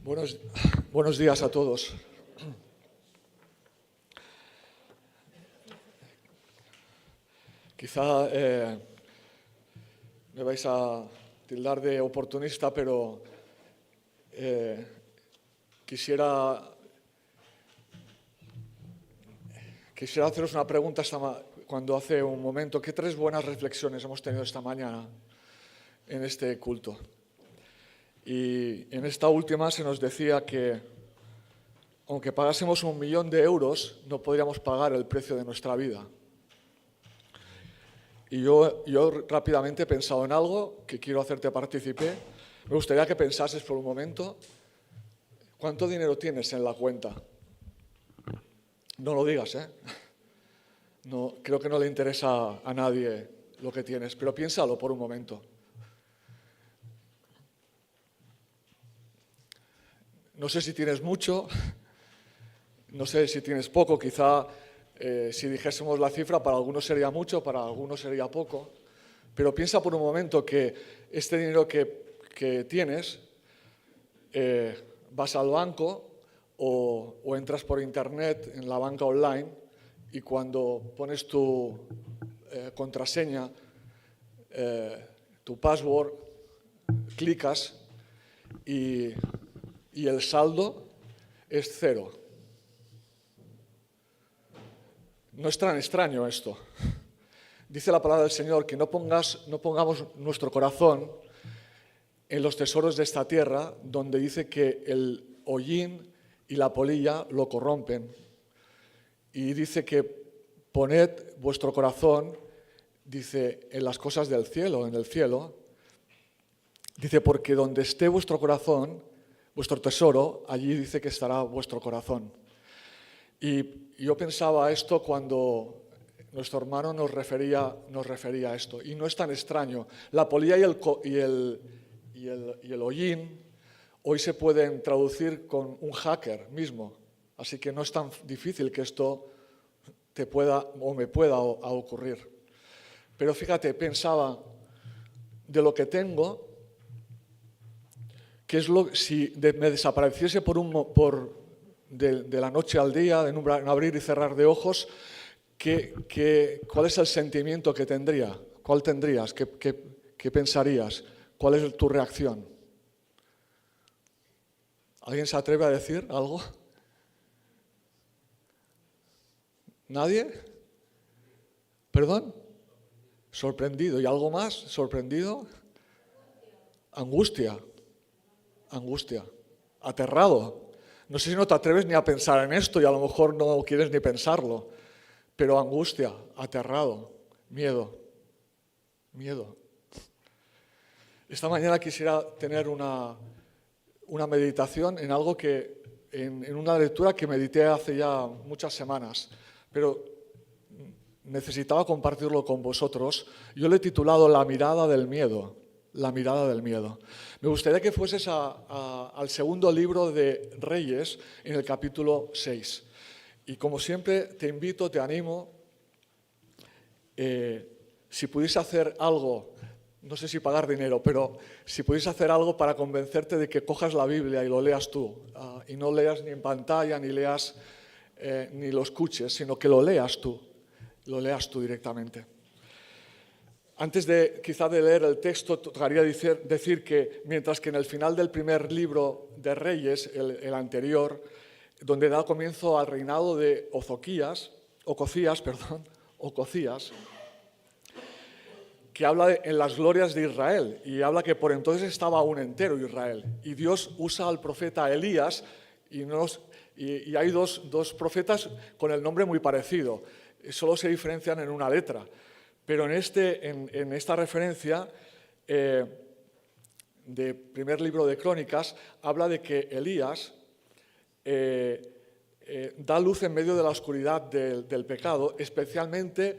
Buenos días a todos. Quizá me vais a tildar de oportunista, pero quisiera haceros una pregunta cuando hace un momento. ¿Qué tres buenas reflexiones hemos tenido esta mañana en este culto? Y en esta última se nos decía que aunque pagásemos 1.000.000 de euros, no podríamos pagar el precio de nuestra vida. Y yo rápidamente he pensado en algo que quiero hacerte partícipe. Me gustaría que pensases por un momento, ¿cuánto dinero tienes en la cuenta? No lo digas, ¿eh? No, creo que no le interesa a nadie lo que tienes, pero piénsalo por un momento. No sé si tienes mucho, no sé si tienes poco, quizá si dijésemos la cifra, para algunos sería mucho, para algunos sería poco, pero piensa por un momento que este dinero que tienes, vas al banco o entras por internet en la banca online y cuando pones tu contraseña, tu password, clicas y el saldo es 0. No es tan extraño esto. Dice la palabra del Señor que no pongamos nuestro corazón en los tesoros de esta tierra, donde dice que el hollín y la polilla lo corrompen. Y dice que poned vuestro corazón, dice, en las cosas del cielo, en el cielo. Dice, porque donde esté vuestro corazón, vuestro tesoro, allí dice que estará vuestro corazón. Y yo pensaba esto cuando nuestro hermano nos refería a esto. Y no es tan extraño. La polilla y el hollín hoy se pueden traducir con un hacker mismo. Así que no es tan difícil que esto te pueda o me pueda ocurrir. Pero fíjate, pensaba de lo que tengo, que es si me desapareciese de la noche al día, en un abrir y cerrar de ojos, ¿cuál es el sentimiento que tendría? ¿Cuál tendrías? ¿Qué pensarías? ¿Cuál es tu reacción? ¿Alguien se atreve a decir algo? ¿Nadie? ¿Perdón? Sorprendido. ¿Y algo más? ¿Sorprendido? Angustia. Aterrado. No sé si no te atreves ni a pensar en esto y a lo mejor no quieres ni pensarlo, pero angustia, aterrado, miedo. Esta mañana quisiera tener una meditación en algo en una lectura que medité hace ya muchas semanas, pero necesitaba compartirlo con vosotros. Yo le he titulado La mirada del miedo. La mirada del miedo. Me gustaría que fueses al segundo libro de Reyes, en el capítulo 6. Y como siempre, te invito, te animo, si pudiese hacer algo, no sé si pagar dinero, pero si pudiese hacer algo para convencerte de que cojas la Biblia y lo leas tú, y no leas ni en pantalla, ni leas, ni lo escuches, sino que lo leas tú directamente. Antes quizá de leer el texto, tocaría decir que mientras que en el final del primer libro de Reyes, el anterior, donde da comienzo al reinado de Ococías, que habla en las glorias de Israel y habla que por entonces estaba aún entero Israel. Y Dios usa al profeta Elías y hay dos profetas con el nombre muy parecido, solo se diferencian en una letra. Pero en esta referencia de primer libro de Crónicas, habla de que Elías da luz en medio de la oscuridad del pecado, especialmente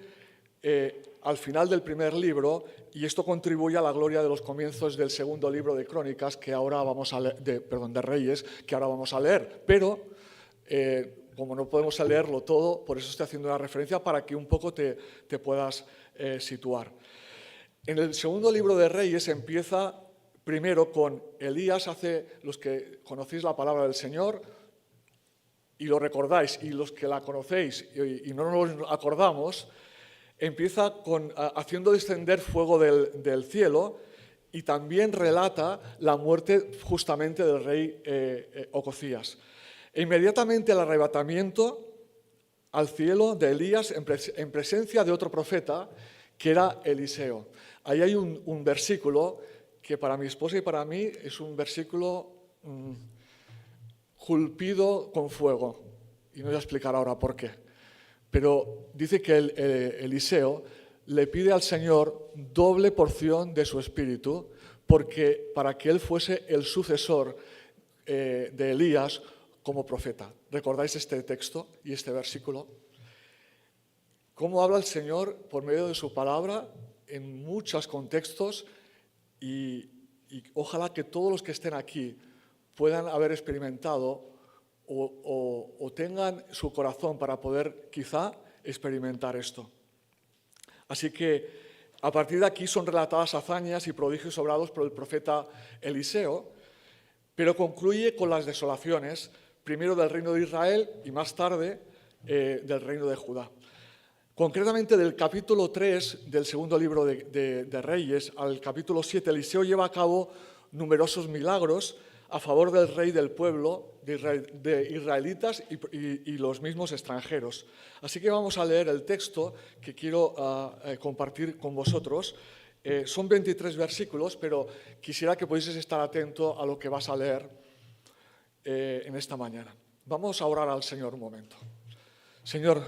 al final del primer libro, y esto contribuye a la gloria de los comienzos del segundo libro de Crónicas, que ahora vamos a leer, de Reyes, que ahora vamos a leer. Pero como no podemos leerlo todo, por eso estoy haciendo una referencia para que un poco te puedas situar. En el segundo libro de Reyes empieza primero con Elías, los que conocéis la palabra del Señor y lo recordáis, y los que la conocéis y no nos acordamos, empieza haciendo descender fuego del cielo, y también relata la muerte justamente del rey Ocosías. E inmediatamente el arrebatamiento al cielo de Elías en presencia de otro profeta, que era Eliseo. Ahí hay un versículo que para mi esposa y para mí es un versículo esculpido con fuego. Y no voy a explicar ahora por qué. Pero dice que Eliseo le pide al Señor doble porción de su espíritu para que él fuese el sucesor de Elías como profeta. ¿Recordáis este texto y este versículo? Cómo habla el Señor por medio de su palabra en muchos contextos, y ojalá que todos los que estén aquí puedan haber experimentado o tengan su corazón para poder quizá experimentar esto. Así que a partir de aquí son relatadas hazañas y prodigios obrados por el profeta Eliseo, pero concluye con las desolaciones, primero del reino de Israel y más tarde del reino de Judá. Concretamente del capítulo 3 del segundo libro de Reyes al capítulo 7, Eliseo lleva a cabo numerosos milagros a favor del rey del pueblo, de israelitas y los mismos extranjeros. Así que vamos a leer el texto que quiero compartir con vosotros. Son 23 versículos, pero quisiera que pudieseis estar atento a lo que vas a leer en esta mañana. Vamos a orar al Señor un momento. Señor,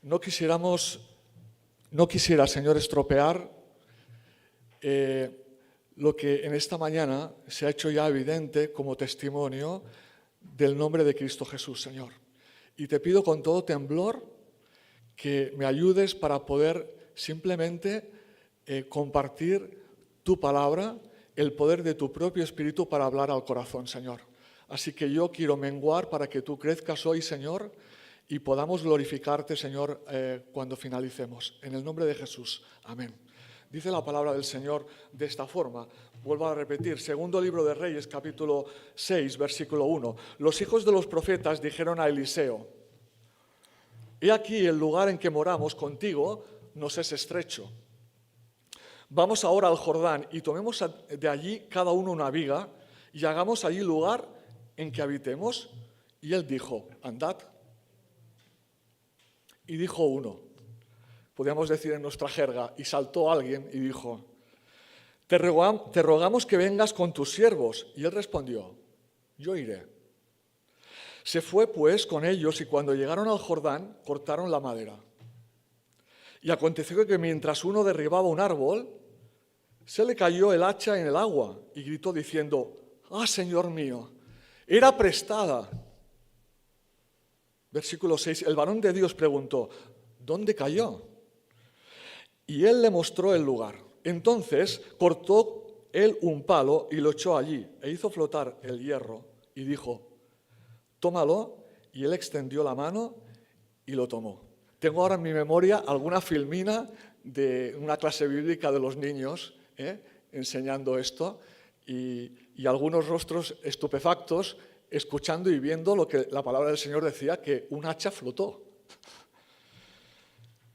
no quisiera, Señor, estropear lo que en esta mañana se ha hecho ya evidente como testimonio del nombre de Cristo Jesús, Señor. Y te pido con todo temblor que me ayudes para poder simplemente compartir tu palabra, el poder de tu propio Espíritu para hablar al corazón, Señor. Así que yo quiero menguar para que tú crezcas hoy, Señor, y podamos glorificarte, Señor, cuando finalicemos. En el nombre de Jesús. Amén. Dice la palabra del Señor de esta forma. Vuelvo a repetir, segundo libro de Reyes, capítulo 6, versículo 1. Los hijos de los profetas dijeron a Eliseo: he aquí el lugar en que moramos contigo nos es estrecho. Vamos ahora al Jordán y tomemos de allí cada uno una viga y hagamos allí lugar en que habitemos. Y él dijo: andad. Y dijo uno, podríamos decir en nuestra jerga, y saltó alguien y dijo: te rogamos que vengas con tus siervos. Y él respondió: yo iré. Se fue pues con ellos, y cuando llegaron al Jordán, cortaron la madera. Y aconteció que mientras uno derribaba un árbol, se le cayó el hacha en el agua, y gritó diciendo: ¡ah, Señor mío! Era prestada. Versículo 6, el varón de Dios preguntó: ¿dónde cayó? Y él le mostró el lugar. Entonces cortó él un palo y lo echó allí, e hizo flotar el hierro, y dijo: tómalo. Y él extendió la mano y lo tomó. Tengo ahora en mi memoria alguna filmina de una clase bíblica de los niños, enseñando esto, y algunos rostros estupefactos, escuchando y viendo lo que la palabra del Señor decía, que un hacha flotó.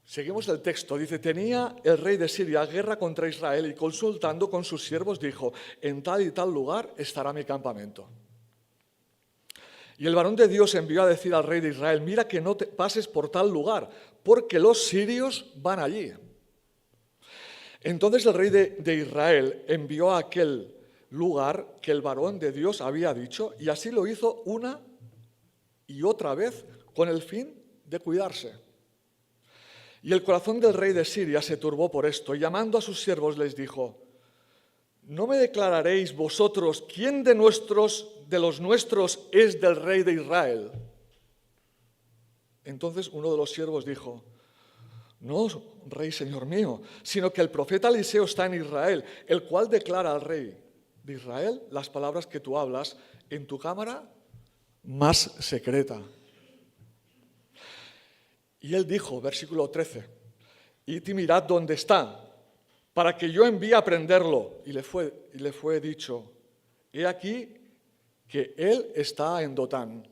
Seguimos el texto, dice: tenía el rey de Siria guerra contra Israel, y consultando con sus siervos dijo: en tal y tal lugar estará mi campamento. Y el varón de Dios envió a decir al rey de Israel: mira que no te pases por tal lugar, porque los sirios van allí. Entonces el rey de Israel envió a aquel lugar que el varón de Dios había dicho, y así lo hizo una y otra vez con el fin de cuidarse. Y el corazón del rey de Siria se turbó por esto, y llamando a sus siervos les dijo: ¿no me declararéis vosotros quién de los nuestros es del rey de Israel? Entonces uno de los siervos dijo: no, rey señor mío, sino que el profeta Eliseo está en Israel, el cual declara al rey de Israel las palabras que tú hablas en tu cámara más secreta. Y él dijo, versículo 13, id y mirad dónde está, para que yo envíe a prenderlo. Y le fue dicho, he aquí que él está en Dotán.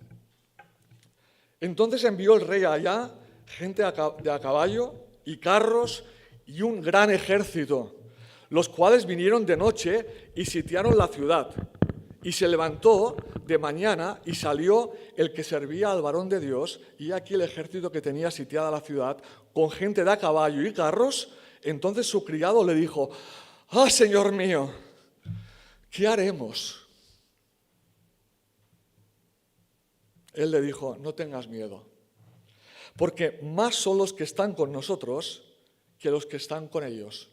Entonces envió el rey allá gente de a caballo y carros y un gran ejército, los cuales vinieron de noche y sitiaron la ciudad. Y se levantó de mañana y salió el que servía al varón de Dios, y aquí el ejército que tenía sitiada la ciudad, con gente de a caballo y carros. Entonces su criado le dijo, ¡ah, Señor mío! ¿Qué haremos? Él le dijo, no tengas miedo, porque más son los que están con nosotros que los que están con ellos.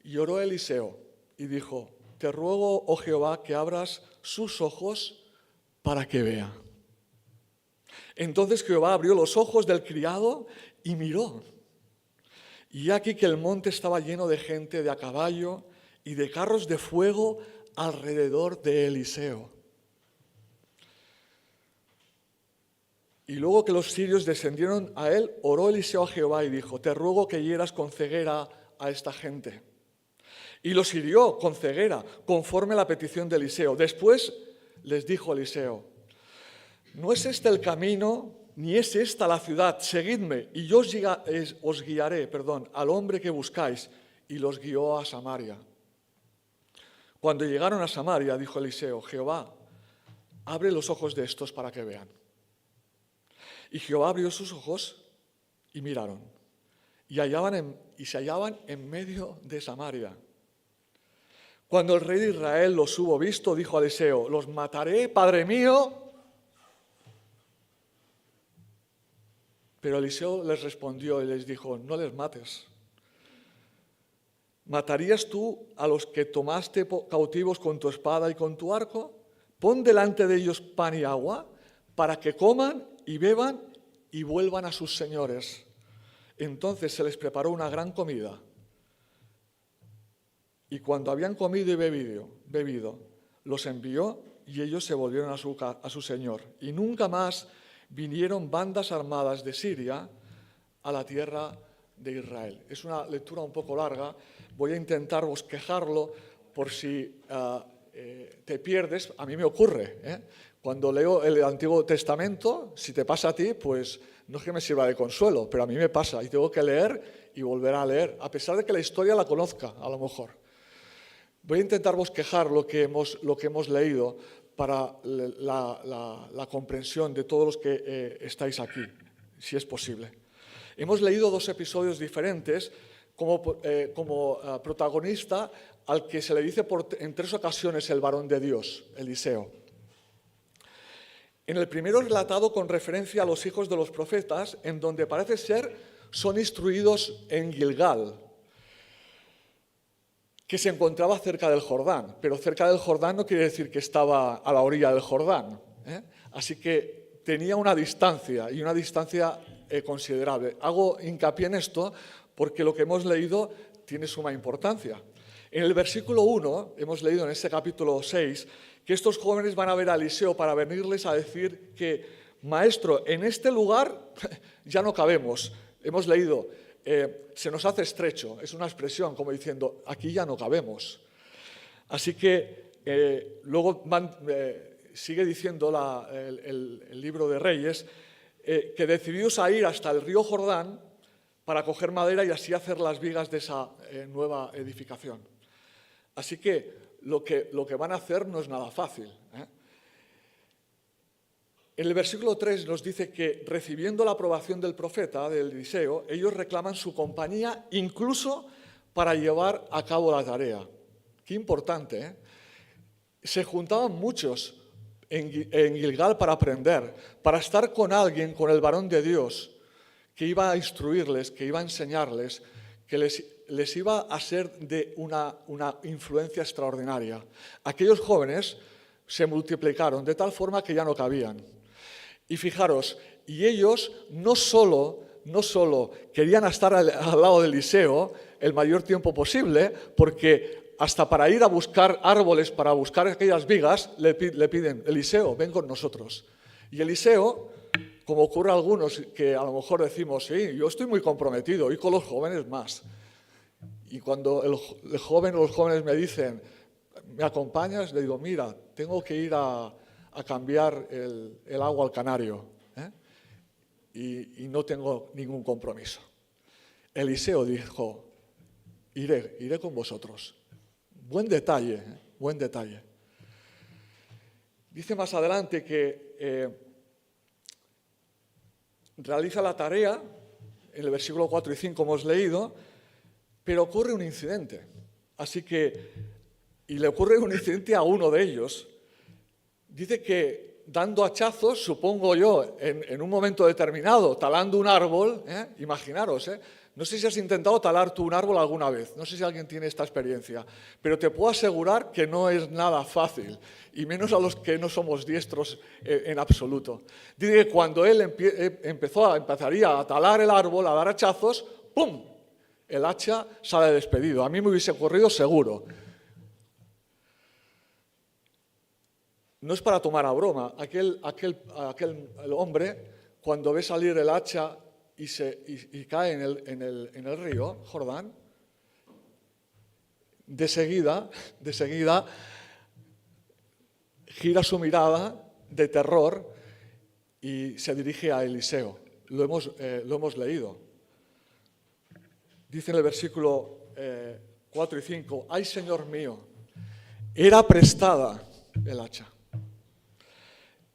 Y oró Eliseo y dijo, te ruego, oh Jehová, que abras sus ojos para que vea. Entonces Jehová abrió los ojos del criado y miró. Y aquí que el monte estaba lleno de gente de a caballo y de carros de fuego alrededor de Eliseo. Y luego que los sirios descendieron a él, oró Eliseo a Jehová y dijo, te ruego que hieras con ceguera a esta gente. Y los hirió con ceguera, conforme a la petición de Eliseo. Después les dijo Eliseo, no es este el camino, ni es esta la ciudad, seguidme, y yo os guiaré, al hombre que buscáis. Y los guió a Samaria. Cuando llegaron a Samaria, dijo Eliseo, Jehová, abre los ojos de estos para que vean. Y Jehová abrió sus ojos y miraron, y se hallaban en medio de Samaria. Cuando el rey de Israel los hubo visto, dijo a Eliseo, los mataré, padre mío. Pero Eliseo les respondió y les dijo, no les mates. ¿Matarías tú a los que tomaste cautivos con tu espada y con tu arco? Pon delante de ellos pan y agua, para que coman y beban y vuelvan a sus señores. Entonces se les preparó una gran comida. Y cuando habían comido y bebido, los envió y ellos se volvieron a su señor. Y nunca más vinieron bandas armadas de Siria a la tierra de Israel. Es una lectura un poco larga. Voy a intentar bosquejarlo por si te pierdes. A mí me ocurre, Cuando leo el Antiguo Testamento, si te pasa a ti, pues no es que me sirva de consuelo, pero a mí me pasa y tengo que leer y volver a leer, a pesar de que la historia la conozca, a lo mejor. Voy a intentar bosquejar lo que hemos leído para la comprensión de todos los que estáis aquí, si es posible. Hemos leído dos episodios diferentes como protagonista al que se le dice en 3 ocasiones el varón de Dios, Eliseo. En el primero relatado con referencia a los hijos de los profetas, en donde parece ser son instruidos en Gilgal, que se encontraba cerca del Jordán, pero cerca del Jordán no quiere decir que estaba a la orilla del Jordán, Así que tenía una distancia, y una distancia considerable. Hago hincapié en esto porque lo que hemos leído tiene suma importancia. En el versículo 1, hemos leído en ese capítulo 6, que estos jóvenes van a ver a Eliseo para venirles a decir que, maestro, en este lugar ya no cabemos. Hemos leído, se nos hace estrecho, es una expresión como diciendo, aquí ya no cabemos. Así que luego sigue diciendo el libro de Reyes, que decididos a ir hasta el río Jordán para coger madera y así hacer las vigas de esa nueva edificación. Así que lo que van a hacer no es nada fácil. En el versículo 3 nos dice que recibiendo la aprobación del profeta, de Eliseo, ellos reclaman su compañía incluso para llevar a cabo la tarea. Qué importante, Se juntaban muchos en Gilgal para aprender, para estar con alguien, con el varón de Dios, que iba a instruirles, que iba a enseñarles, que les iba a ser de una influencia extraordinaria. Aquellos jóvenes se multiplicaron de tal forma que ya no cabían. Y fijaros, y ellos no solo querían estar al lado de Eliseo el mayor tiempo posible, porque hasta para ir a buscar árboles, para buscar aquellas vigas, le piden, Eliseo, ven con nosotros. Y Eliseo como ocurre a algunos que a lo mejor decimos, sí, yo estoy muy comprometido, y con los jóvenes más. Y cuando el joven o los jóvenes me dicen, ¿me acompañas? Le digo, mira, tengo que ir a cambiar el agua al canario, ¿eh? Y no tengo ningún compromiso. Eliseo dijo, iré con vosotros. Buen detalle, ¿eh? Buen detalle. Dice más adelante que realiza la tarea, en el versículo 4 y 5 hemos leído, pero ocurre un incidente. Así que, y le ocurre un incidente a uno de ellos. Dice que dando hachazos, supongo yo, en un momento determinado, talando un árbol, imaginaros, no sé si has intentado talar tú un árbol alguna vez, no sé si alguien tiene esta experiencia, pero te puedo asegurar que no es nada fácil, y menos a los que no somos diestros en absoluto. Dice que cuando él empezaría a talar el árbol, a dar hachazos, ¡pum!, el hacha sale despedido. A mí me hubiese ocurrido seguro. No es para tomar a broma. El hombre, cuando ve salir el hacha y cae en el río Jordán, de seguida gira su mirada de terror y se dirige a Eliseo. Lo hemos leído. Dice en el versículo 4 y 5, ¡ay, Señor mío! Era prestada el hacha.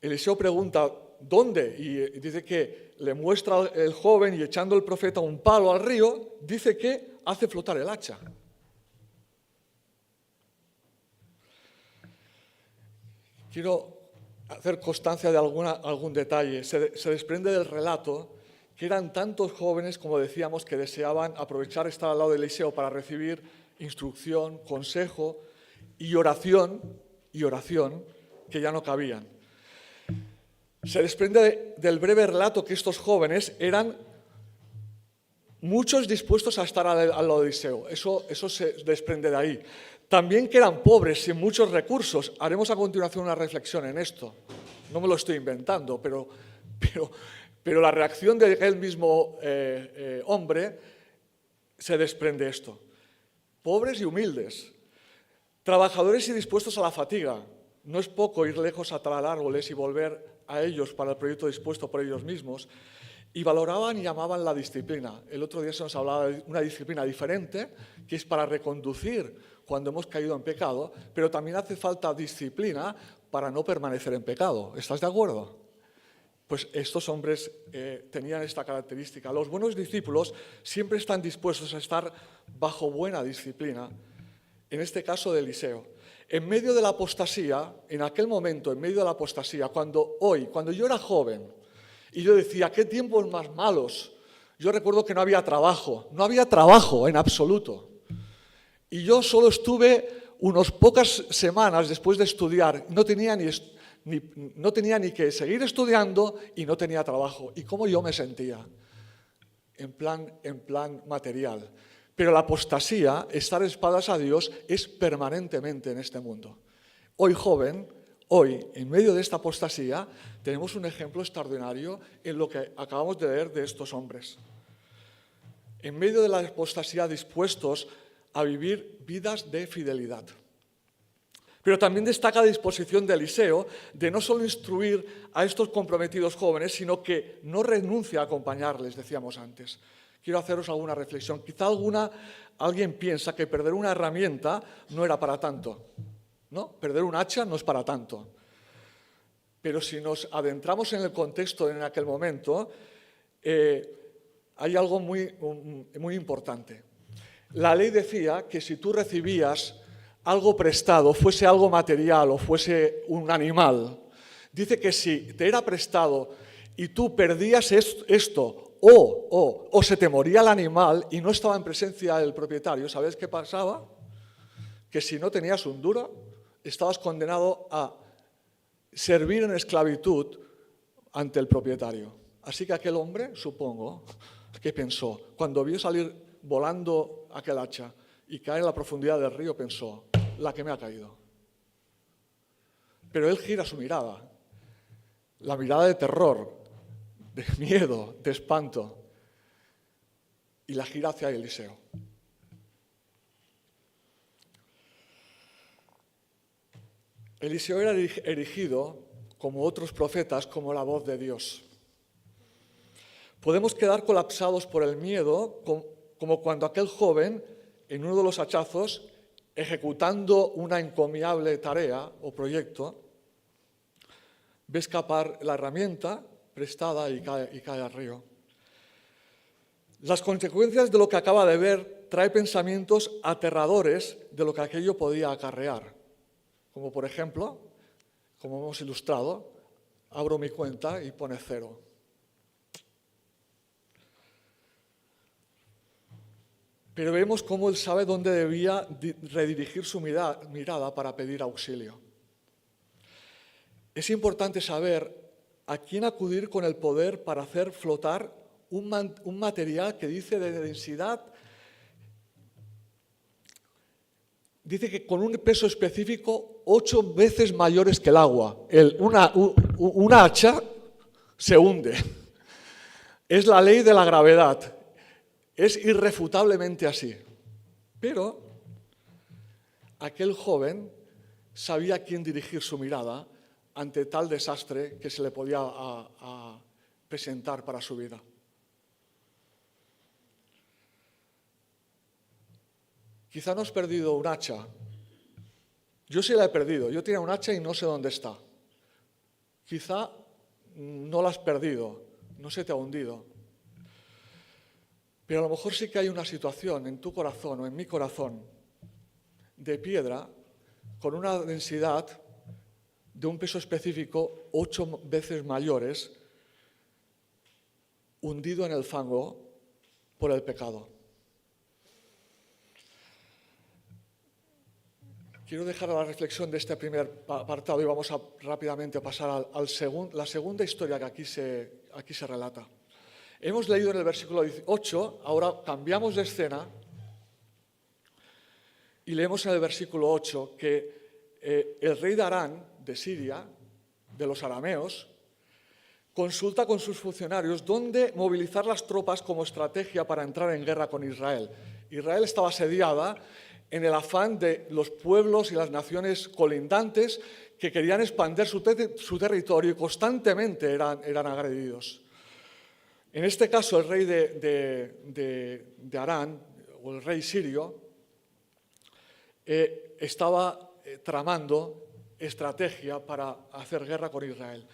Eliseo pregunta, ¿dónde? Y dice que le muestra el joven y echando el profeta un palo al río, dice que hace flotar el hacha. Quiero hacer constancia de algún detalle. Se desprende del relato que eran tantos jóvenes, como decíamos, que deseaban aprovechar estar al lado de Eliseo para recibir instrucción, consejo y oración, que ya no cabían. Se desprende del breve relato que estos jóvenes eran muchos dispuestos a estar al lado de Eliseo. Eso se desprende de ahí. También que eran pobres, sin muchos recursos. Haremos a continuación una reflexión en esto. No me lo estoy inventando, pero la reacción de aquel mismo hombre se desprende esto. Pobres y humildes, trabajadores y dispuestos a la fatiga. No es poco ir lejos a talar árboles y volver a ellos para el proyecto dispuesto por ellos mismos. Y valoraban y amaban la disciplina. El otro día se nos hablaba de una disciplina diferente, que es para reconducir cuando hemos caído en pecado, pero también hace falta disciplina para no permanecer en pecado. ¿Estás de acuerdo? Pues estos hombres tenían esta característica. Los buenos discípulos siempre están dispuestos a estar bajo buena disciplina, en este caso de Eliseo. En medio de la apostasía, en aquel momento, en medio de la apostasía, cuando yo era joven y yo decía, qué tiempos más malos, yo recuerdo que no había trabajo en absoluto. Y yo solo estuve unas pocas semanas después de estudiar, no tenía ni que seguir estudiando y no tenía trabajo. ¿Y cómo yo me sentía? En plan material. Pero la apostasía, estar espaldas a Dios, es permanentemente en este mundo. Hoy joven, en medio de esta apostasía, tenemos un ejemplo extraordinario en lo que acabamos de leer de estos hombres. En medio de la apostasía, dispuestos a vivir vidas de fidelidad. Pero también destaca la disposición de Eliseo de no solo instruir a estos comprometidos jóvenes, sino que no renuncia a acompañarles, decíamos antes. Quiero haceros alguna reflexión. Quizá alguien piensa que perder una herramienta no era para tanto, ¿no? Perder un hacha no es para tanto. Pero si nos adentramos en el contexto en aquel momento, hay algo muy importante. La ley decía que si tú recibías algo prestado, fuese algo material o fuese un animal, dice que si te era prestado y tú perdías esto o se te moría el animal y no estaba en presencia del propietario, ¿sabes qué pasaba? Que si no tenías un duro, estabas condenado a servir en esclavitud ante el propietario. Así que aquel hombre, supongo, que pensó, cuando vio salir volando aquel hacha y caer en la profundidad del río, pensó, la que me ha caído. Pero él gira su mirada, la mirada de terror, de miedo, de espanto, y la gira hacia Eliseo. Eliseo era erigido, como otros profetas, como la voz de Dios. Podemos quedar colapsados por el miedo, como cuando aquel joven, en uno de los hachazos, ejecutando una encomiable tarea o proyecto, ve escapar la herramienta prestada y cae al río. Las consecuencias de lo que acaba de ver trae pensamientos aterradores de lo que aquello podía acarrear. Como por ejemplo, como hemos ilustrado, abro mi cuenta y pone 0. Pero vemos cómo él sabe dónde debía redirigir su mirada para pedir auxilio. Es importante saber a quién acudir con el poder para hacer flotar un material que dice de densidad, dice que con un peso específico 8 veces mayores que el agua. Una hacha se hunde. Es la ley de la gravedad. Es irrefutablemente así. Pero aquel joven sabía a quién dirigir su mirada ante tal desastre que se le podía presentar para su vida. Quizá no has perdido un hacha. Yo sí la he perdido. Yo tenía un hacha y no sé dónde está. Quizá no la has perdido, no se te ha hundido. Pero a lo mejor sí que hay una situación en tu corazón o en mi corazón de piedra con una densidad de un peso específico 8 veces mayores, hundido en el fango por el pecado. Quiero dejar la reflexión de este primer apartado y vamos rápidamente a pasar la segunda historia que aquí se relata. Hemos leído en el versículo 8, ahora cambiamos de escena y leemos en el versículo 8 que el rey de Arán, de Siria, de los arameos, consulta con sus funcionarios dónde movilizar las tropas como estrategia para entrar en guerra con Israel. Israel estaba asediada en el afán de los pueblos y las naciones colindantes que querían expandir su territorio y constantemente eran agredidos. En este caso, el rey de Arán, o el rey sirio, estaba tramando estrategia para hacer guerra con Israel.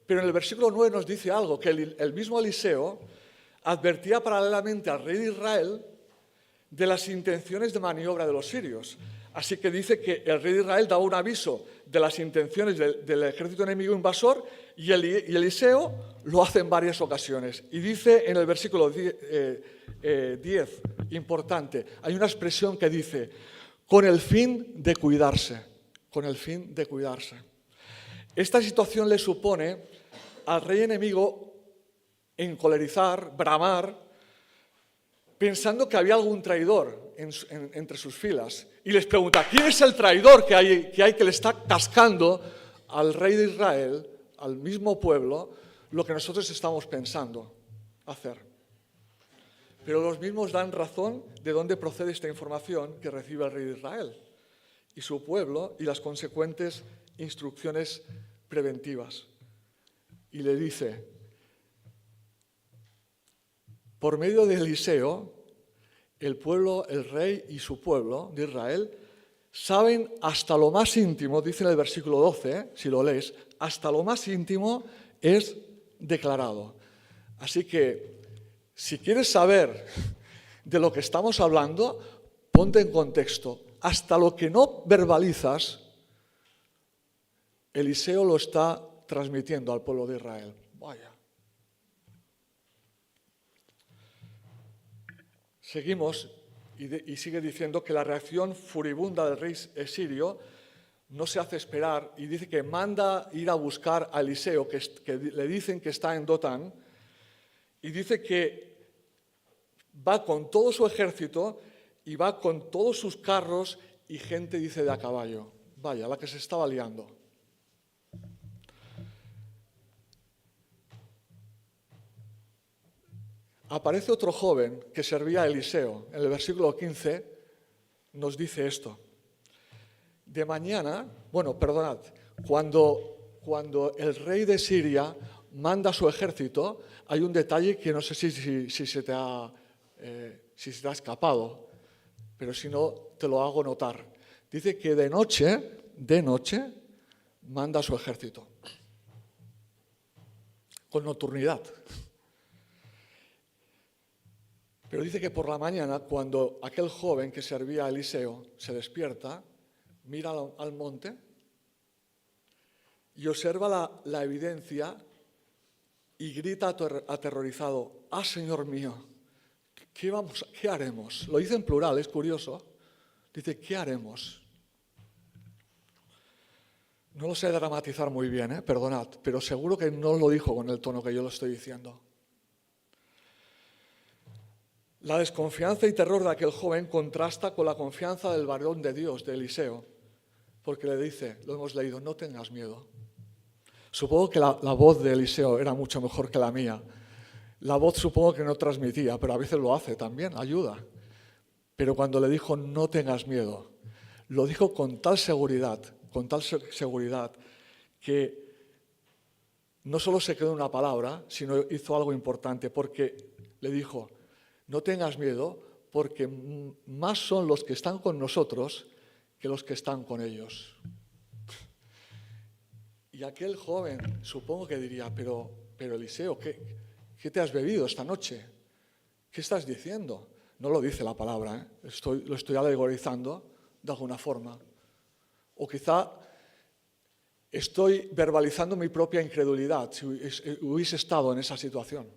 Pero en el versículo 9 nos dice algo, que el mismo Eliseo advertía paralelamente al rey de Israel de las intenciones de maniobra de los sirios. Así que dice que el rey de Israel daba un aviso de las intenciones del ejército enemigo invasor y Eliseo lo hace en varias ocasiones. Y dice en el versículo 10, importante, hay una expresión que dice, con el fin de cuidarse, con el fin de cuidarse. Esta situación le supone al rey enemigo encolerizar, bramar, pensando que había algún traidor entre sus filas. Y les pregunta, ¿quién es el traidor que le está cascando al rey de Israel, al mismo pueblo, lo que nosotros estamos pensando hacer? Pero los mismos dan razón de dónde procede esta información que recibe el rey de Israel y su pueblo y las consecuentes instrucciones preventivas. Y le dice, por medio de Eliseo, el pueblo, el rey y su pueblo de Israel saben hasta lo más íntimo, dice en el versículo 12, si lo lees, hasta lo más íntimo es declarado. Así que, si quieres saber de lo que estamos hablando, ponte en contexto. Hasta lo que no verbalizas, Eliseo lo está transmitiendo al pueblo de Israel. Vaya. Seguimos y sigue diciendo que la reacción furibunda del rey sirio no se hace esperar y dice que manda ir a buscar a Eliseo, que le dicen que está en Dotán, y dice que va con todo su ejército y va con todos sus carros y gente, dice, de a caballo. Vaya, la que se estaba liando. aparece otro joven que servía a Eliseo. En el versículo 15 nos dice esto. De mañana, perdonad, cuando el rey de Siria manda su ejército, hay un detalle que no sé si se te ha escapado, pero si no, te lo hago notar. Dice que de noche, manda su ejército, con nocturnidad. Pero dice que por la mañana, cuando aquel joven que servía a Eliseo se despierta, mira al monte y observa la evidencia y grita aterrorizado: ¡Ah, Señor mío! ¿Qué haremos? Lo dice en plural, es curioso. Dice, ¿qué haremos? No lo sé dramatizar muy bien, perdonad, pero seguro que no lo dijo con el tono que yo lo estoy diciendo. La desconfianza y terror de aquel joven contrasta con la confianza del varón de Dios, de Eliseo, porque le dice, lo hemos leído, no tengas miedo. Supongo que la voz de Eliseo era mucho mejor que la mía. La voz supongo que no transmitía, pero a veces lo hace también, ayuda. Pero cuando le dijo, no tengas miedo, lo dijo con tal seguridad que no solo se quedó en una palabra, sino hizo algo importante, porque le dijo, no tengas miedo, porque más son los que están con nosotros que los que están con ellos. Y aquel joven, supongo que diría, pero Eliseo, ¿qué te has bebido esta noche? ¿Qué estás diciendo? No lo dice la palabra, lo estoy alegorizando de alguna forma. O quizá estoy verbalizando mi propia incredulidad si hubiese estado en esa situación.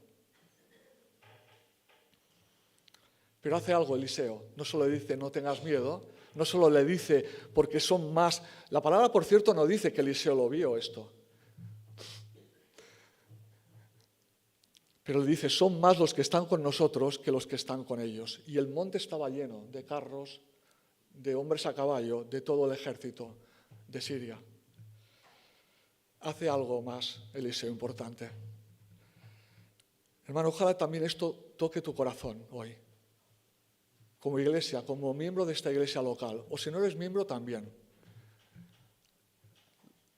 Pero hace algo Eliseo, no solo le dice no tengas miedo, no solo le dice porque son más... La palabra, por cierto, no dice que Eliseo lo vio esto. Pero le dice, son más los que están con nosotros que los que están con ellos. Y el monte estaba lleno de carros, de hombres a caballo, de todo el ejército de Siria. Hace algo más Eliseo importante. Hermano, ojalá también esto toque tu corazón hoy. Como iglesia, como miembro de esta iglesia local, o si no eres miembro también.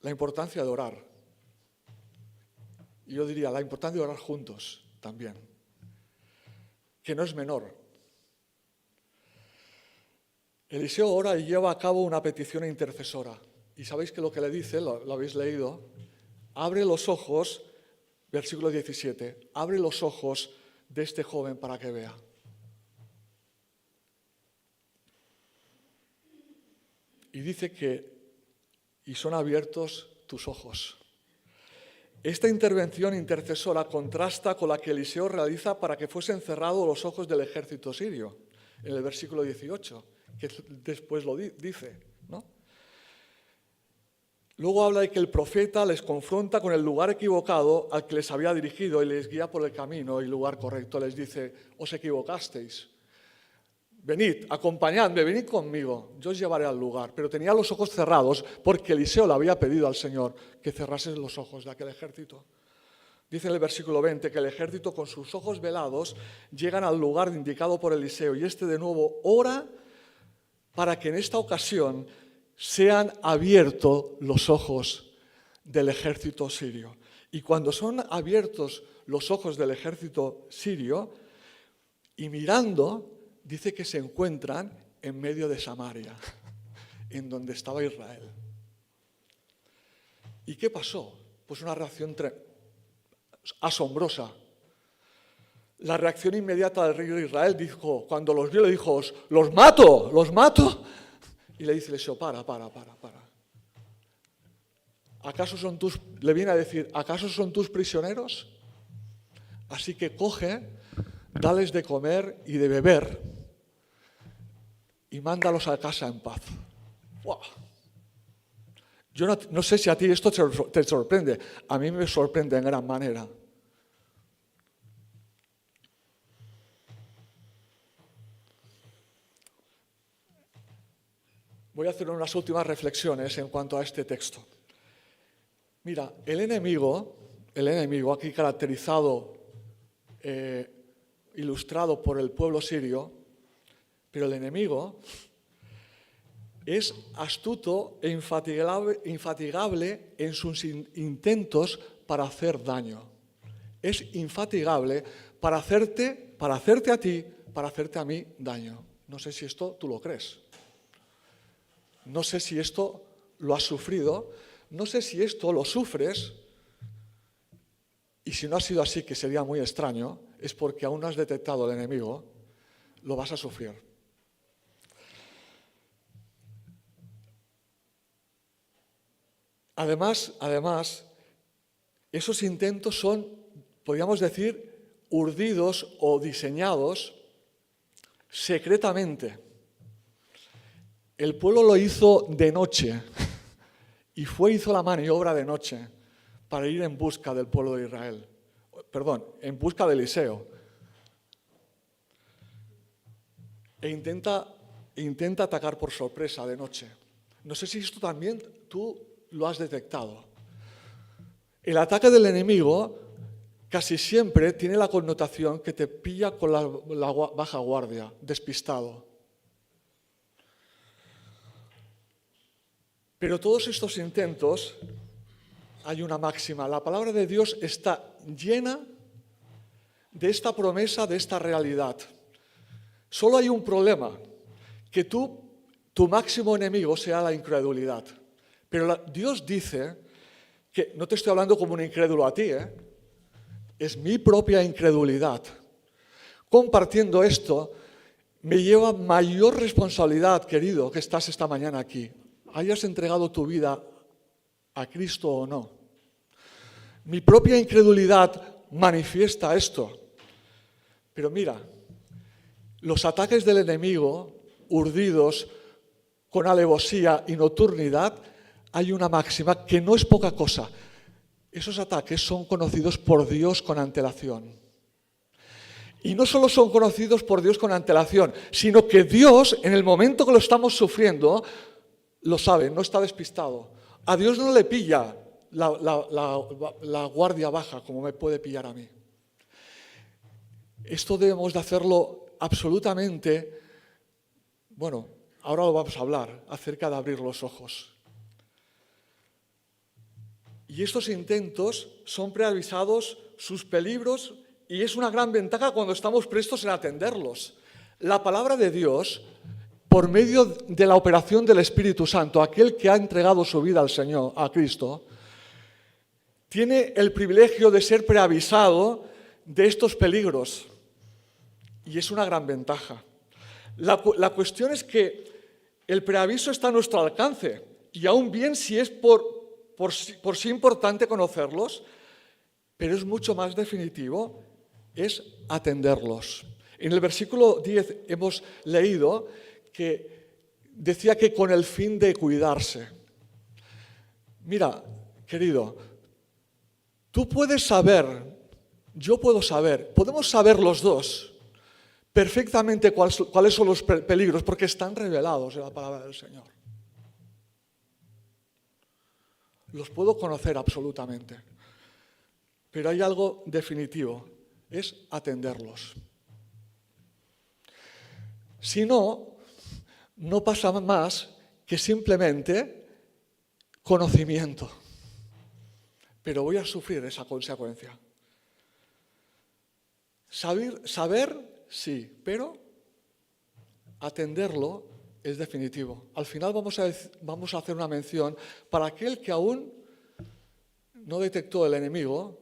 La importancia de orar. Y yo diría, la importancia de orar juntos también. Que no es menor. Eliseo ora y lleva a cabo una petición intercesora. Y sabéis que lo que le dice, lo habéis leído, abre los ojos, versículo 17, abre los ojos de este joven para que vea. Y dice y son abiertos tus ojos. Esta intervención intercesora contrasta con la que Eliseo realiza para que fuesen cerrados los ojos del ejército sirio, en el versículo 18, que después lo dice, ¿no? Luego habla de que el profeta les confronta con el lugar equivocado al que les había dirigido y les guía por el camino y lugar correcto. Les dice, os equivocasteis. Venid, acompañadme, venid conmigo, yo os llevaré al lugar. Pero tenía los ojos cerrados porque Eliseo le había pedido al Señor que cerrase los ojos de aquel ejército. Dice en el versículo 20 que el ejército con sus ojos velados llegan al lugar indicado por Eliseo y este de nuevo ora para que en esta ocasión sean abiertos los ojos del ejército sirio. Y cuando son abiertos los ojos del ejército sirio y mirando, dice que se encuentran en medio de Samaria, en donde estaba Israel. ¿Y qué pasó? Pues una reacción asombrosa. La reacción inmediata del rey de Israel dijo, cuando los vio le dijo, los mato. Y le dice Eliseo, para. Le viene a decir, ¿acaso son tus prisioneros? Así que coge, dales de comer y de beber y mándalos a casa en paz. ¡Wow! Yo no sé si a ti esto te sorprende. A mí me sorprende en gran manera. Voy a hacer unas últimas reflexiones en cuanto a este texto. Mira, el enemigo aquí caracterizado ilustrado por el pueblo sirio, pero el enemigo es astuto e infatigable en sus intentos para hacer daño. Es infatigable para hacerte a ti, para hacerte a mí daño. No sé si esto tú lo crees. No sé si esto lo has sufrido. No sé si esto lo sufres. Y si no ha sido así, que sería muy extraño, es porque aún no has detectado el enemigo, lo vas a sufrir. Además, esos intentos son, podríamos decir, urdidos o diseñados secretamente. El pueblo lo hizo de noche y hizo la maniobra de noche para ir en busca del pueblo de Israel. Perdón, en busca de Eliseo. E intenta atacar por sorpresa de noche. No sé si esto también tú lo has detectado. El ataque del enemigo casi siempre tiene la connotación que te pilla con la baja guardia, despistado. Pero todos estos intentos, hay una máxima. La palabra de Dios está llena de esta promesa, de esta realidad. Solo hay un problema, que tu máximo enemigo sea la incredulidad. Pero Dios dice que, no te estoy hablando como un incrédulo a ti, es mi propia incredulidad. Compartiendo esto, me lleva mayor responsabilidad, querido, que estás esta mañana aquí. Hayas entregado tu vida a Cristo o no. Mi propia incredulidad manifiesta esto. Pero mira, los ataques del enemigo, urdidos con alevosía y nocturnidad, hay una máxima que no es poca cosa. Esos ataques son conocidos por Dios con antelación. Y no solo son conocidos por Dios con antelación, sino que Dios, en el momento que lo estamos sufriendo, lo sabe, no está despistado. A Dios no le pilla la guardia baja como me puede pillar a mí. Esto debemos de hacerlo absolutamente, bueno, ahora lo vamos a hablar acerca de abrir los ojos. Y estos intentos son preavisados, sus peligros, y es una gran ventaja cuando estamos prestos en atenderlos. La palabra de Dios, por medio de la operación del Espíritu Santo, aquel que ha entregado su vida al Señor, a Cristo, tiene el privilegio de ser preavisado de estos peligros. Y es una gran ventaja. La cuestión es que el preaviso está a nuestro alcance, y aún bien si es por sí importante conocerlos, pero es mucho más definitivo, es atenderlos. En el versículo 10 hemos leído que decía que con el fin de cuidarse. Mira, querido, tú puedes saber, yo puedo saber, podemos saber los dos perfectamente cuáles son los peligros, porque están revelados en la palabra del Señor. Los puedo conocer absolutamente. Pero hay algo definitivo, es atenderlos. Si no, no pasa más que simplemente conocimiento. Pero voy a sufrir esa consecuencia. Saber, sí, pero atenderlo es definitivo. Al final vamos a hacer una mención para aquel que aún no detectó el enemigo,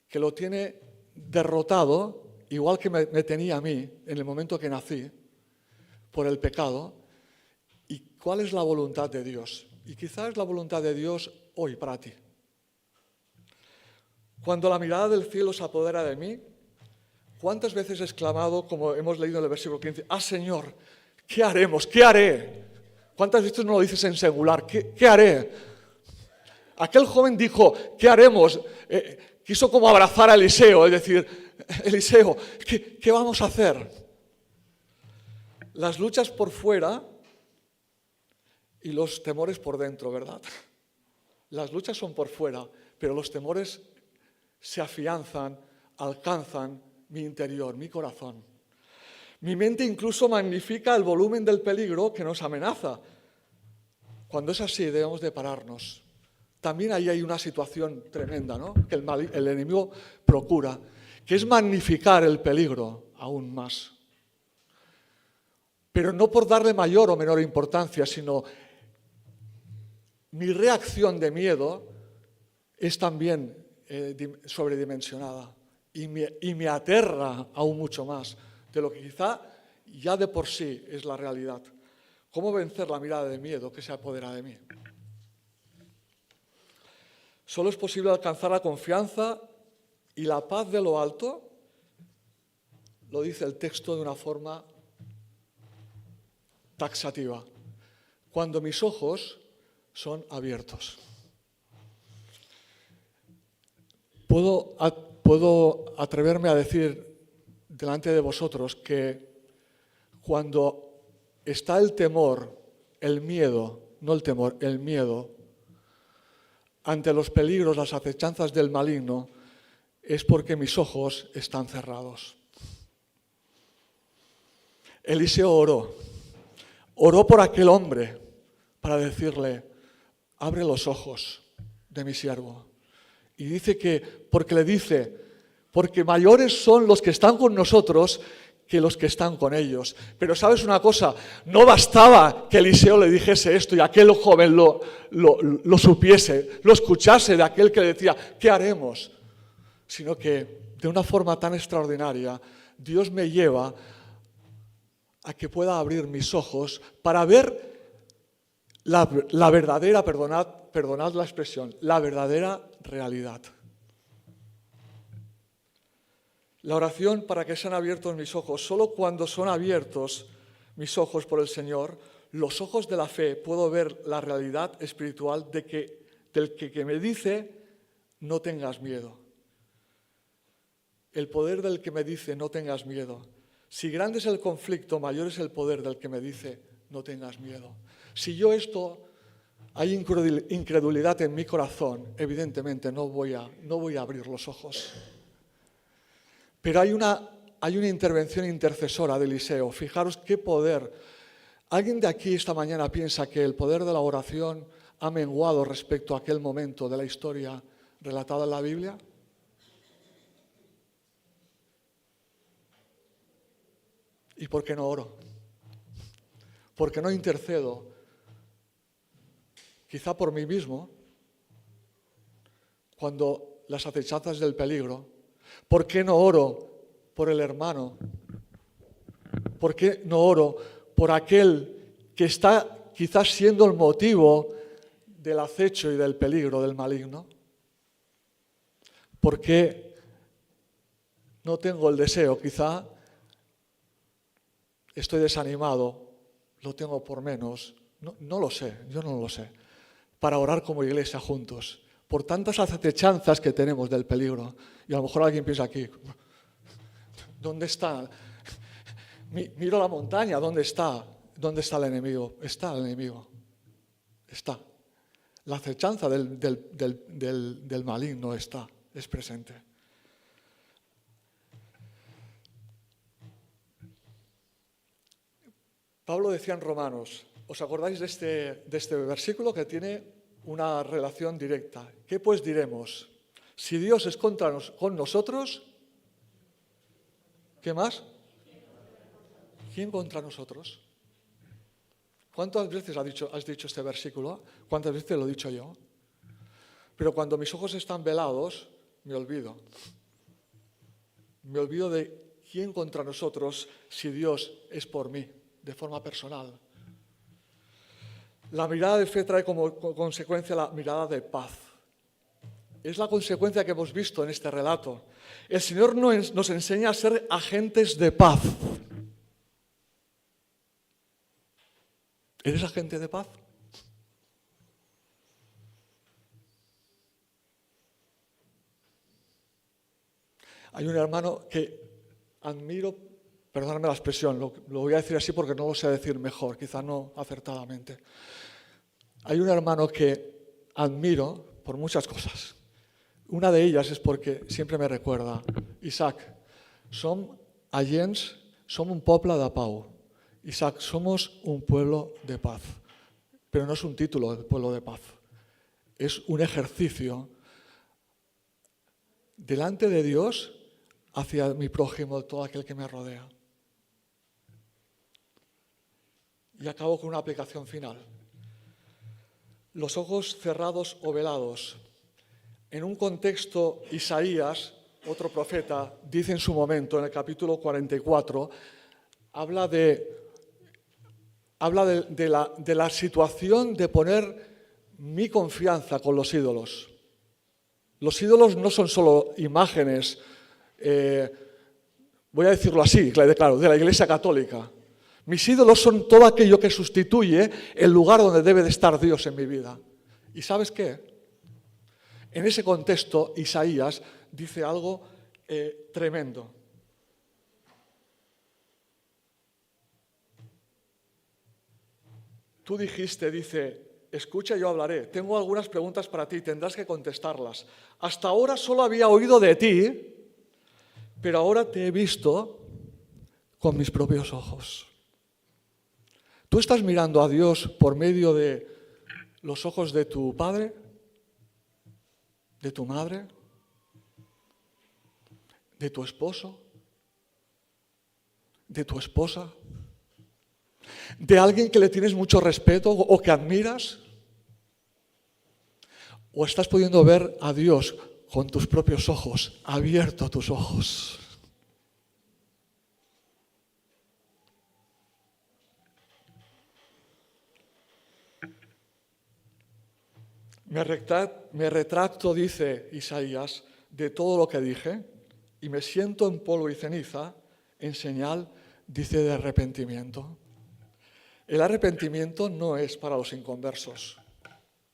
que lo tiene derrotado, igual que me tenía a mí en el momento que nací, por el pecado, y cuál es la voluntad de Dios. Y quizás la voluntad de Dios hoy para ti. Cuando la mirada del cielo se apodera de mí, ¿cuántas veces he exclamado, como hemos leído en el versículo 15, ¡ah, Señor! ¿Qué haremos? ¿Qué haré? ¿Cuántas veces no lo dices en singular? ¿Qué haré? Aquel joven dijo, ¿qué haremos? Quiso como abrazar a Eliseo, es decir, Eliseo, ¿qué vamos a hacer? Las luchas por fuera y los temores por dentro, ¿verdad? Las luchas son por fuera, pero los temores se afianzan, alcanzan mi interior, mi corazón. Mi mente incluso magnifica el volumen del peligro que nos amenaza. Cuando es así, debemos de pararnos. También ahí hay una situación tremenda, ¿no?, que el enemigo procura, que es magnificar el peligro aún más. Pero no por darle mayor o menor importancia, sino mi reacción de miedo es también sobredimensionada y me aterra aún mucho más de lo que quizá ya de por sí es la realidad. ¿Cómo vencer la mirada de miedo que se apodera de mí? Solo es posible alcanzar la confianza y la paz de lo alto, lo dice el texto de una forma taxativa, cuando mis ojos son abiertos. Puedo atreverme a decir delante de vosotros que cuando está el temor, el miedo, no el temor, el miedo, ante los peligros, las acechanzas del maligno, es porque mis ojos están cerrados. Eliseo oró por aquel hombre para decirle, abre los ojos de mi siervo. Y dice porque mayores son los que están con nosotros que los que están con ellos. Pero ¿sabes una cosa? No bastaba que Eliseo le dijese esto y aquel joven lo supiese, lo escuchase de aquel que le decía, ¿qué haremos? Sino que de una forma tan extraordinaria, Dios me lleva a que pueda abrir mis ojos para ver la verdadera, perdonad la expresión, la verdadera realidad. La oración para que sean abiertos mis ojos, solo cuando son abiertos mis ojos por el Señor, los ojos de la fe, puedo ver la realidad espiritual del que me dice no tengas miedo. El poder del que me dice no tengas miedo. Si grande es el conflicto, mayor es el poder del que me dice no tengas miedo. Si yo hay incredulidad en mi corazón, evidentemente no voy a abrir los ojos. Pero hay una intervención intercesora de Eliseo. Fijaros qué poder. ¿Alguien de aquí esta mañana piensa que el poder de la oración ha menguado respecto a aquel momento de la historia relatada en la Biblia? ¿Y por qué no oro? ¿Por qué no intercedo? Quizá por mí mismo, cuando las acechanzas del peligro. ¿Por qué no oro por el hermano? ¿Por qué no oro por aquel que está quizás siendo el motivo del acecho y del peligro del maligno? ¿Por qué no tengo el deseo? Quizá estoy desanimado, lo tengo por menos, no lo sé, yo no lo sé, para orar como iglesia juntos, por tantas acechanzas que tenemos del peligro. Y a lo mejor alguien piensa aquí, ¿dónde está? Miro la montaña, ¿dónde está? ¿Dónde está el enemigo? Está el enemigo, está. La acechanza del maligno es presente. Pablo decía en Romanos, ¿os acordáis de este versículo que tiene una relación directa? ¿Qué pues diremos? Si Dios es con nosotros, ¿qué más? ¿Quién contra nosotros? ¿Cuántas veces has dicho este versículo? ¿Cuántas veces lo he dicho yo? Pero cuando mis ojos están velados, me olvido. Me olvido de quién contra nosotros si Dios es por mí, de forma personal. La mirada de fe trae como consecuencia la mirada de paz. Es la consecuencia que hemos visto en este relato. El Señor nos enseña a ser agentes de paz. ¿Eres agente de paz? Hay un hermano que admiro, perdóname la expresión, lo voy a decir así porque no lo sé decir mejor, quizá no acertadamente. Hay un hermano que admiro por muchas cosas. Una de ellas es porque siempre me recuerda, Isaac, Som agents, som un poble de pau. Isaac, somos un pueblo de paz. Pero no es un título de pueblo de paz. Es un ejercicio delante de Dios hacia mi prójimo, todo aquel que me rodea. Y acabo con una aplicación final. Los ojos cerrados o velados. En un contexto, Isaías, otro profeta, dice en su momento, en el capítulo 44, habla de la situación de poner mi confianza con los ídolos. Los ídolos no son solo imágenes, voy a decirlo así, claro, de la Iglesia Católica. Mis ídolos son todo aquello que sustituye el lugar donde debe de estar Dios en mi vida. ¿Y sabes qué? En ese contexto, Isaías dice algo tremendo. Tú dijiste, dice, escucha, yo hablaré. Tengo algunas preguntas para ti, tendrás que contestarlas. Hasta ahora solo había oído de ti, pero ahora te he visto con mis propios ojos. ¿Tú estás mirando a Dios por medio de los ojos de tu padre, de tu madre, de tu esposo, de tu esposa, de alguien que le tienes mucho respeto o que admiras? ¿O estás pudiendo ver a Dios con tus propios ojos, abierto tus ojos? Me retracto, dice Isaías, de todo lo que dije y me siento en polvo y ceniza en señal, dice, de arrepentimiento. El arrepentimiento no es para los inconversos.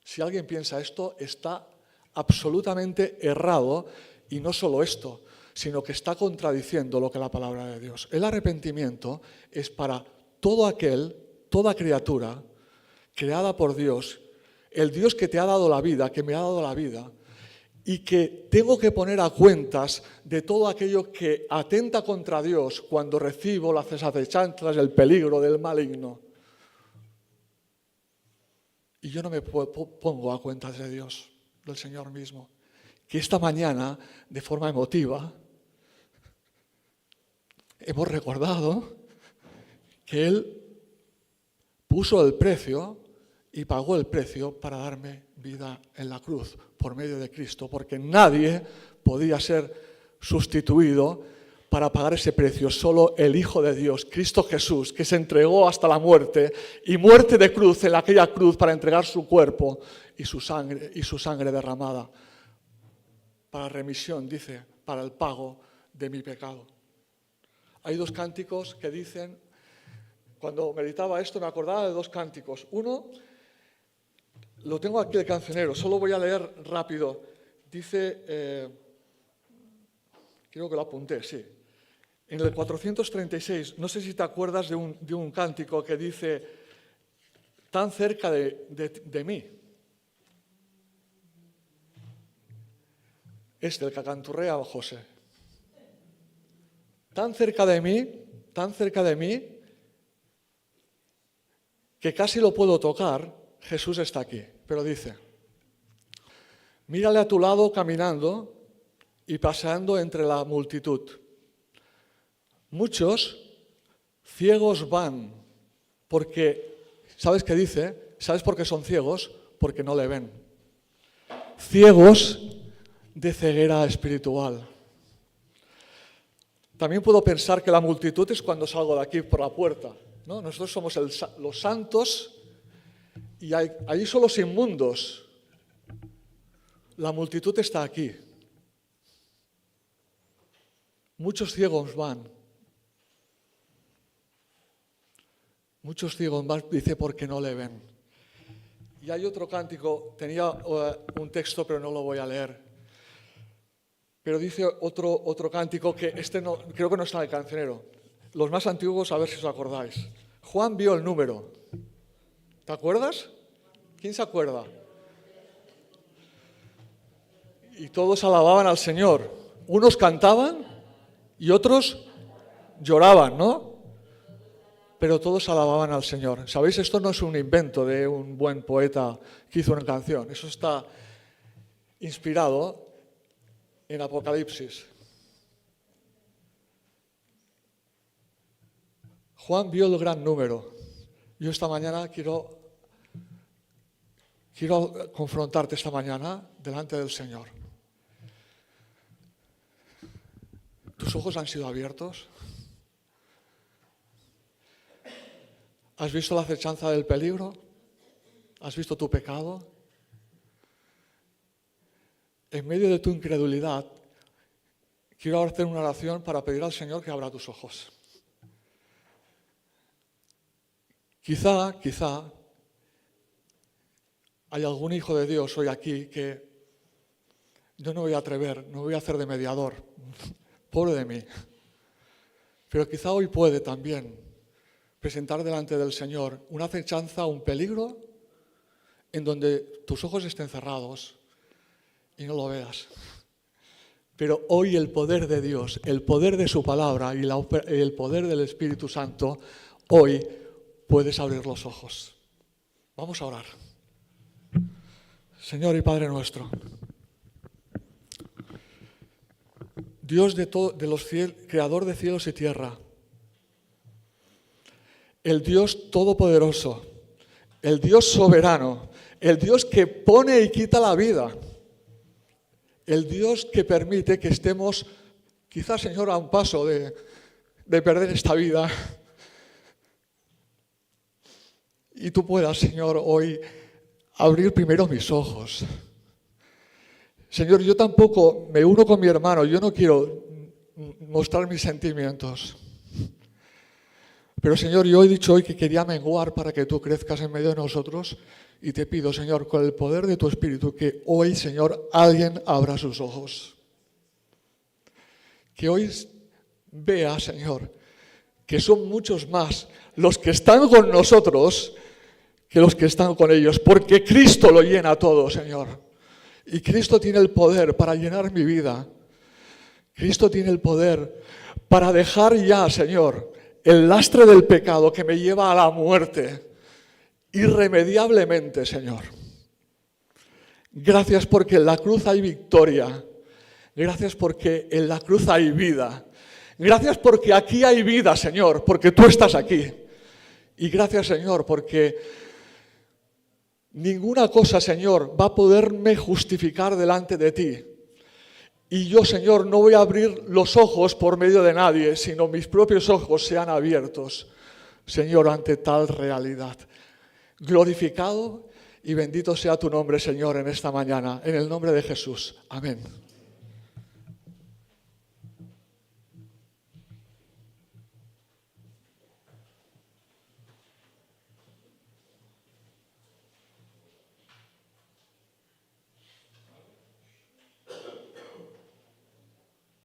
Si alguien piensa esto, está absolutamente errado, y no solo esto, sino que está contradiciendo lo que es la palabra de Dios. El arrepentimiento es para toda criatura creada por Dios, el Dios que te ha dado la vida, que me ha dado la vida, y que tengo que poner a cuentas de todo aquello que atenta contra Dios cuando recibo las acechanzas, el peligro del maligno. Y yo no me pongo a cuentas de Dios, del Señor mismo, que esta mañana, de forma emotiva, hemos recordado que Él puso el precio y pagó el precio para darme vida en la cruz por medio de Cristo, porque nadie podía ser sustituido para pagar ese precio, solo el Hijo de Dios, Cristo Jesús, que se entregó hasta la muerte, y muerte de cruz en aquella cruz para entregar su cuerpo y su sangre derramada para remisión, dice, para el pago de mi pecado. Hay dos cánticos que dicen, cuando meditaba esto me acordaba de dos cánticos. Uno, lo tengo aquí el cancionero, solo voy a leer rápido. Dice, creo que lo apunté, sí. En el 436, no sé si te acuerdas de un cántico que dice, tan cerca de mí. Es del que canturrea José. Tan cerca de mí, que casi lo puedo tocar, Jesús está aquí. Pero dice, mírale a tu lado caminando y paseando entre la multitud. Muchos ciegos van, porque, ¿sabes qué dice? ¿Sabes por qué son ciegos? Porque no le ven. Ciegos de ceguera espiritual. También puedo pensar que la multitud es cuando salgo de aquí por la puerta, ¿no? Nosotros somos los santos y allí son los inmundos. La multitud está aquí. Muchos ciegos van. Muchos ciegos van, dice, porque no le ven. Y hay otro cántico, tenía un texto, pero no lo voy a leer. Pero dice otro cántico que no, creo que no está en el cancionero. Los más antiguos, a ver si os acordáis. Juan vio el número. ¿Te acuerdas? ¿Quién se acuerda? Y todos alababan al Señor. Unos cantaban y otros lloraban, ¿no? Pero todos alababan al Señor. ¿Sabéis? Esto no es un invento de un buen poeta que hizo una canción. Eso está inspirado en Apocalipsis. Juan vio el gran número. Yo esta mañana quiero confrontarte esta mañana delante del Señor. ¿Tus ojos han sido abiertos? ¿Has visto la acechanza del peligro? ¿Has visto tu pecado? En medio de tu incredulidad, quiero hacer una oración para pedir al Señor que abra tus ojos. Quizá hay algún hijo de Dios hoy aquí que yo no voy a atrever, no voy a hacer de mediador, pobre de mí. Pero quizá hoy puede también presentar delante del Señor una acechanza, un peligro, en donde tus ojos estén cerrados y no lo veas. Pero hoy el poder de Dios, el poder de su palabra y el poder del Espíritu Santo, hoy puedes abrir los ojos. Vamos a orar. Señor y Padre nuestro, Dios de los cielos, creador de cielos y tierra, el Dios todopoderoso, el Dios soberano, el Dios que pone y quita la vida, el Dios que permite que estemos, quizás, Señor, a un paso de perder esta vida. Y tú puedas, Señor, hoy abrir primero mis ojos. Señor, yo tampoco me uno con mi hermano, yo no quiero mostrar mis sentimientos. Pero, Señor, yo he dicho hoy que quería menguar para que tú crezcas en medio de nosotros y te pido, Señor, con el poder de tu Espíritu, que hoy, Señor, alguien abra sus ojos. Que hoy vea, Señor, que son muchos más los que están con nosotros que los que están con ellos, porque Cristo lo llena todo, Señor. Y Cristo tiene el poder para llenar mi vida. Cristo tiene el poder para dejar ya, Señor, el lastre del pecado que me lleva a la muerte, irremediablemente, Señor. Gracias porque en la cruz hay victoria. Gracias porque en la cruz hay vida. Gracias porque aquí hay vida, Señor, porque tú estás aquí. Y gracias, Señor, porque ninguna cosa, Señor, va a poderme justificar delante de ti. Y yo, Señor, no voy a abrir los ojos por medio de nadie, sino mis propios ojos sean abiertos, Señor, ante tal realidad. Glorificado y bendito sea tu nombre, Señor, en esta mañana, en el nombre de Jesús. Amén.